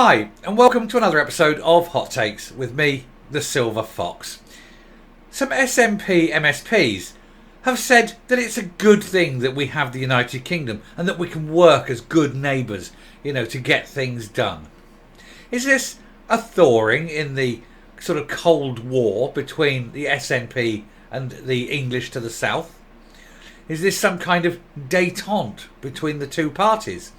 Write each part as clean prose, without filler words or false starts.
Hi, and welcome to another episode of Hot Takes with me, the Silver Fox. Some SNP MSPs have said that it's a good thing that we have the United Kingdom and that we can work as good neighbours, to get things done. Is this a thawing in the sort of Cold War between the SNP and the English to the south? Is this some kind of détente between the two parties?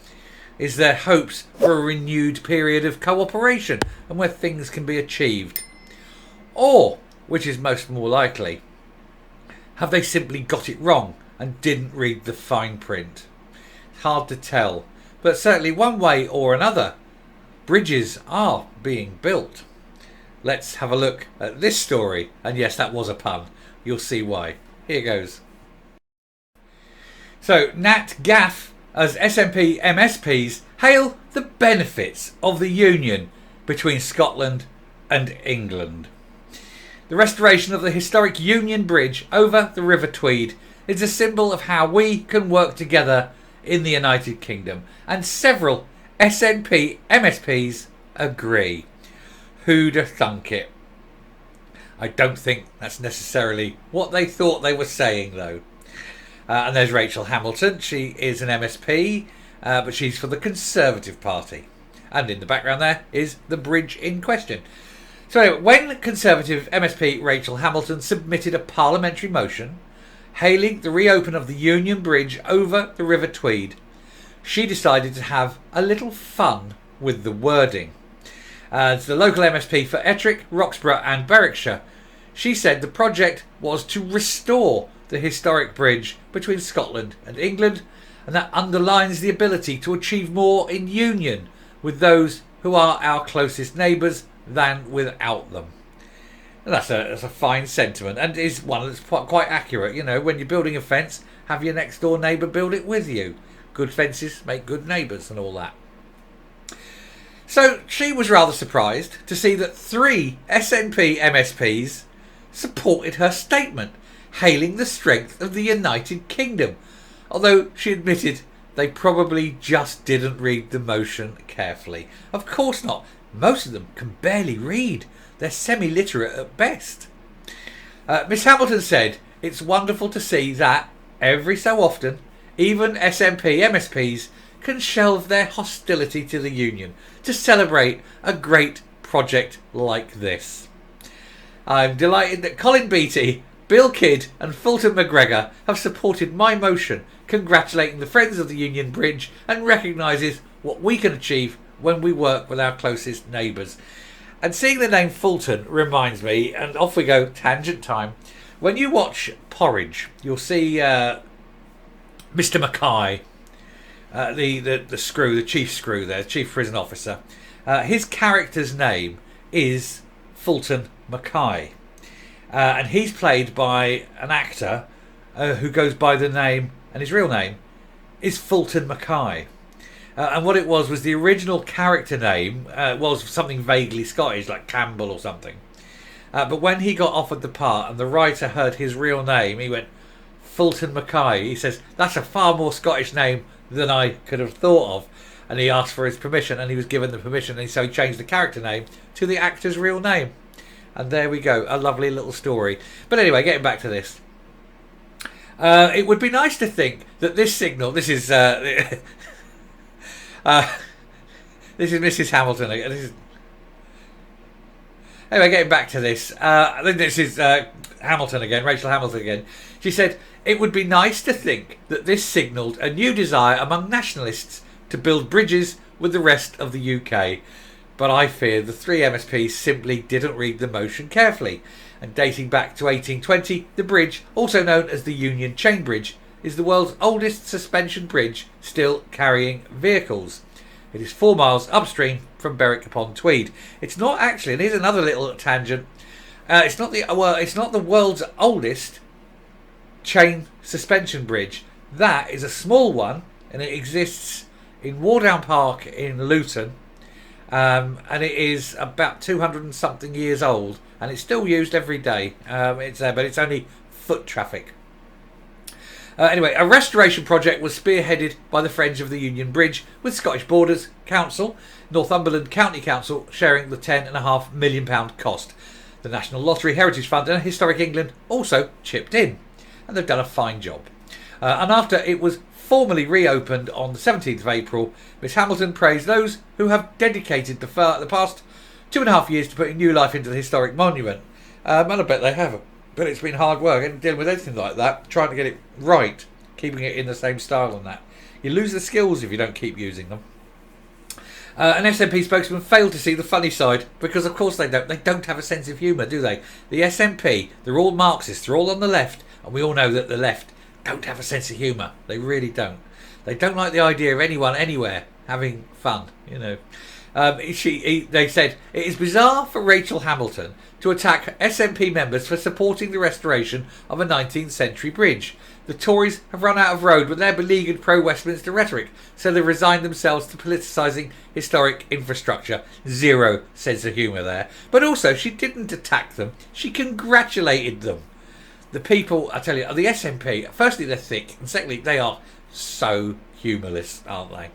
Is there hopes for a renewed period of cooperation and where things can be achieved? Or, which is more likely, have they simply got it wrong and didn't read the fine print? Hard to tell, but certainly one way or another, bridges are being built. Let's have a look at this story, and yes, that was a pun. You'll see why. Here goes. So, Nat Gaff as SNP MSPs hail the benefits of the union between Scotland and England. The restoration of the historic Union Bridge over the River Tweed is a symbol of how we can work together in the United Kingdom, and several SNP MSPs agree. Who'd have thunk it? I don't think that's necessarily what they thought they were saying, though. And there's Rachel Hamilton. She is an MSP, but she's for the Conservative Party. And in the background there is the bridge in question. So anyway, when Conservative MSP Rachel Hamilton submitted a parliamentary motion hailing the reopen of the Union Bridge over the River Tweed, she decided to have a little fun with the wording. As the local MSP for Ettrick, Roxburgh and Berwickshire, she said the project was to restore the historic bridge between Scotland and England, and that underlines the ability to achieve more in union with those who are our closest neighbours than without them. And that's a fine sentiment, and is one that's quite accurate. When you're building a fence, have your next door neighbour build it with you. Good fences make good neighbours and all that. So she was rather surprised to see that 3 SNP MSPs supported her statement, hailing the strength of the United Kingdom, although she admitted they probably just didn't read the motion carefully. Of course not. Most of them can barely read. They're semi-literate at best. Miss Hamilton said it's wonderful to see that, every so often, even SNP MSPs can shelve their hostility to the union to celebrate a great project like this. I'm delighted that Colin Beattie, Bill Kidd and Fulton McGregor have supported my motion congratulating the Friends of the Union Bridge and recognises what we can achieve when we work with our closest neighbours. And seeing the name Fulton reminds me, and off we go, tangent time. When you watch Porridge, you'll see Mr. Mackay, the chief screw there, chief prison officer. His character's name is Fulton Mackay. And he's played by an actor who goes by the name, and his real name is Fulton Mackay. And what it was the original character name was something vaguely Scottish, like Campbell or something. But when he got offered the part and the writer heard his real name, he went, Fulton Mackay. He says, that's a far more Scottish name than I could have thought of. And he asked for his permission, and he was given the permission, and so he changed the character name to the actor's real name. And there we go, a lovely little story. But anyway, getting back to this. It would be nice to think that this signal, this is Mrs. Hamilton. Anyway, getting back to this. This is Hamilton again, Rachel Hamilton again. She said, it would be nice to think that this signalled a new desire among nationalists to build bridges with the rest of the UK. But I fear the 3 MSPs simply didn't read the motion carefully. And dating back to 1820, the bridge, also known as the Union Chain Bridge, is the world's oldest suspension bridge still carrying vehicles. It is 4 miles upstream from Berwick upon Tweed. It's not actually, and here's another little tangent, it's not the world's oldest chain suspension bridge. That is a small one, and it exists in Wardown Park in Luton. And it is about 200 and something years old, and it's still used every day. It's there, but it's only foot traffic. Anyway, a restoration project was spearheaded by the Friends of the Union Bridge, with Scottish Borders Council, Northumberland County Council sharing the £10.5 million cost. The National Lottery, Heritage Fund and Historic England also chipped in, and they've done a fine job. And after it was formally reopened on the 17th of April, Miss Hamilton praised those who have dedicated the past 2.5 years to putting new life into the historic monument. And I bet they have. But it's been hard work dealing with anything like that, trying to get it right, keeping it in the same style and that. You lose the skills if you don't keep using them. An SNP spokesman failed to see the funny side because, of course, they don't. They don't have a sense of humour, do they? The SNP, they're all Marxists, they're all on the left, and we all know that the left don't have a sense of humour. They really don't. They don't like the idea of anyone anywhere having fun, you know. They said, it is bizarre for Rachel Hamilton to attack SNP members for supporting the restoration of a 19th century bridge. The Tories have run out of road with their beleaguered pro-Westminster rhetoric, so they've resigned themselves to politicising historic infrastructure. Zero sense of humour there. But also, she didn't attack them, she congratulated them. The people, I tell you, the SNP, firstly they're thick, and secondly they are so humourless, aren't they?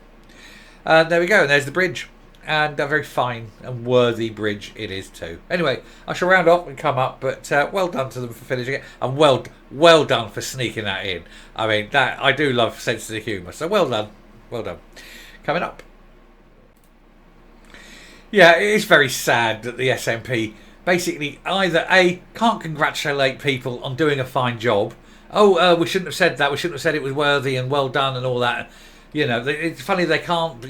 There we go, and there's the bridge. And a very fine and worthy bridge it is too. Anyway, I shall round off and come up, but well done to them for finishing it, and well done for sneaking that in. I mean, that I do love sense of humour, so well done. Coming up. Yeah, it is very sad that the SNP basically either A, can't congratulate people on doing a fine job. We shouldn't have said that. We shouldn't have said it was worthy and well done and all that. You know, it's funny they can't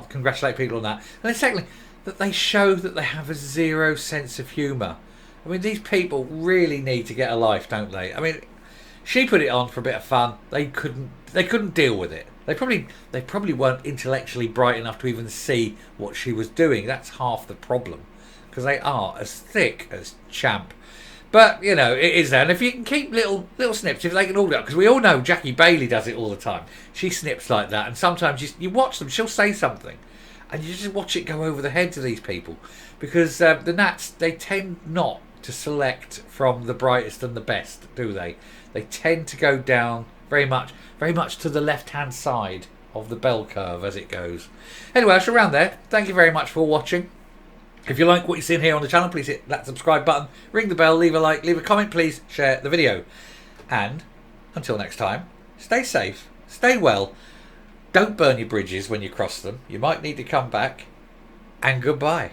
congratulate people on that. And then secondly, that they show that they have a zero sense of humour. I mean, these people really need to get a life, don't they? I mean, she put it on for a bit of fun. They couldn't deal with it. They probably weren't intellectually bright enough to even see what she was doing. That's half the problem, because they are as thick as champ. But, you know, it is there. And if you can keep little snips, if they can all do it, because we all know Jackie Bailey does it all the time. She snips like that. And sometimes you watch them, she'll say something. And you just watch it go over the heads of these people. Because the Nats, they tend not to select from the brightest and the best, do they? They tend to go down very much to the left-hand side of the bell curve as it goes. Anyway, I shall round there. Thank you very much for watching. If you like what you're seeing here on the channel, please hit that subscribe button, ring the bell, leave a like, leave a comment, please share the video. And until next time, stay safe, stay well, don't burn your bridges when you cross them, you might need to come back, and goodbye.